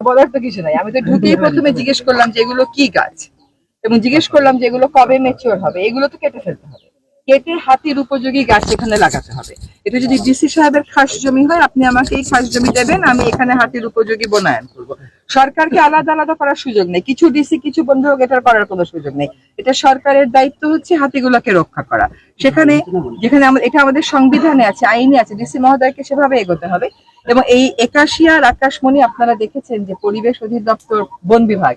বলার তো কিছু নাই। আমি তো ঢুকেই প্রথমে জিজ্ঞেস করলাম যে এগুলো কি গাছ, এবং জিজ্ঞেস করলাম যে এগুলো কবে ম্যাচিওর হবে। এগুলো তো কেটে ফেলতে হবে, কেটে হাতির উপযোগী গাছ এখানে লাগাতে হবে। এটা যদি ডিসি সাহেবের খাস জমি হয়, আপনি আমাকে এই খাস জমি দেবেন, আমি এখানে হাতির উপযোগী বনায়ন করব। সরকারকে আলাদা আলাদা করার সুযোগ নেই, কিছু ডিসি কিছু বন্ধু এটার করার কোনো সুযোগ নেই। এটা সরকারের দায়িত্ব হচ্ছে হাতিগুলোকে রক্ষা করা। সেখানে যেখানে এটা আমাদের সংবিধানে আছে, আইনে আছে, ডিসি মহোদয়কে সেভাবে এগোতে হবে। এবং এই একাশিয়ার আকাশমণি আপনারা দেখেছেন যে পরিবেশ অধিদপ্তর বন বিভাগ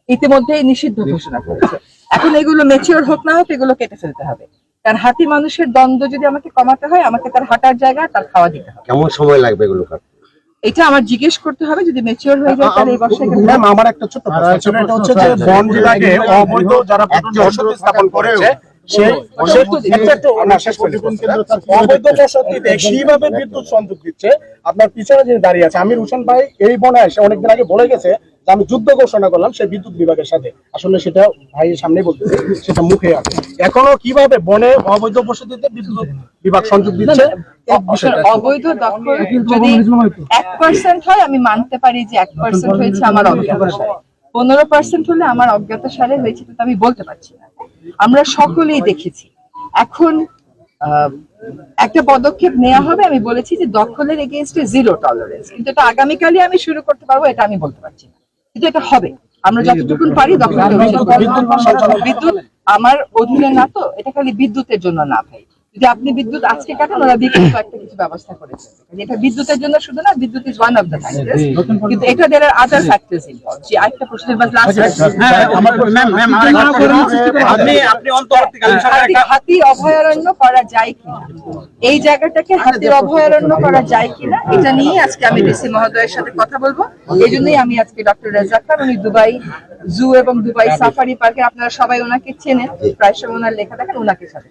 ইতিমধ্যেই নিষিদ্ধ ঘোষণা করেছে। এখন এগুলো ম্যাচিওর হোক না হোক এগুলো কেটে ফেলতে হবে, কারণ হাতি মানুষের দ্বন্দ্ব যদি আমাকে কমাতে হয়, আমাকে তার হাঁটার জায়গা, তার খাওয়া দিতে হবে। কেমন সময় লাগবে এগুলো কাটতে? এটা আমার জিজ্ঞেস করতে হবে, যদি ম্যাচিওর হয়ে যায় তাহলে এই বর্ষায় ম্যাম আমার একটা ছোট্ট প্রশ্ন, এটা হচ্ছে যে বন বিভাগে অবৈধ যারা বসতি স্থাপন করেছে অবৈধ বসতিতে সেইভাবে বিদ্যুৎ সংযোগ দিচ্ছে। আপনার পিছনে যে দাঁড়িয়ে আছে আমির হোসেন ভাই, এই বনে এসে অনেকদিন আগে বলে গেছে যে আমি যুদ্ধ ঘোষণা করলাম সেই বিদ্যুৎ বিভাগের সাথে। আসলে সেটা ভাইয়ের সামনে বলতেছে, সেটা মুখে আছে। এখনো কিভাবে বনে অবৈধ বসতিতে বিদ্যুৎ বিভাগ সংযোগ দিচ্ছে? অবৈধ দখল যদি 1% হয় আমি মানতে পারি যে 1% হয়েছে আমার অজ্ঞাতসারে, 15% হলে আমার অজ্ঞাতসারে হয়েছে, তো আমি বলতে পারছি না। আমরা সকলেই দেখেছি। এখন একটা পদক্ষেপ নেওয়া হবে, আমি বলেছি যে দখলের এগেইনস্টে 0 টলারেন্স, কিন্তু এটা আগামীকালই আমি শুরু করতে পারবো এটা আমি বলতে পারছি না, কিন্তু এটা হবে। আমরা যতটুকু পারি দখল। বিদ্যুৎ আমার অধীনে না, তো এটা খালি বিদ্যুতের জন্য না ভাই। যদি আপনি বিদ্যুৎ আজকে কাটান, ওরা বিকল্প একটা কিছু ব্যবস্থা করেছে। এটা বিদ্যুতের জন্য শুধু না, বিদ্যুৎ is one of the factors, কিন্তু এটা দের আর আদার ফ্যাক্টরস ইনভলভ। যে আরেকটা প্রশ্নের বাদ লাস্ট, হাতি অভয়ারণ্য করা যায় কিনা, এই জায়গাটাকে হাতির অভয়ারণ্য করা যায় কিনা, এটা নিয়ে আজকে আমি ডিসি মহোদয়ের সাথে কথা বলবো। এই জন্যই আমি আজকে ডক্টর রেজাক খান, উনি দুবাই জু এবং দুবাই সাফারি পার্কে, আপনারা সবাই ওনাকে চেনেন, প্রায় সময় ওনার লেখা দেখেন, ওনাকে সাথে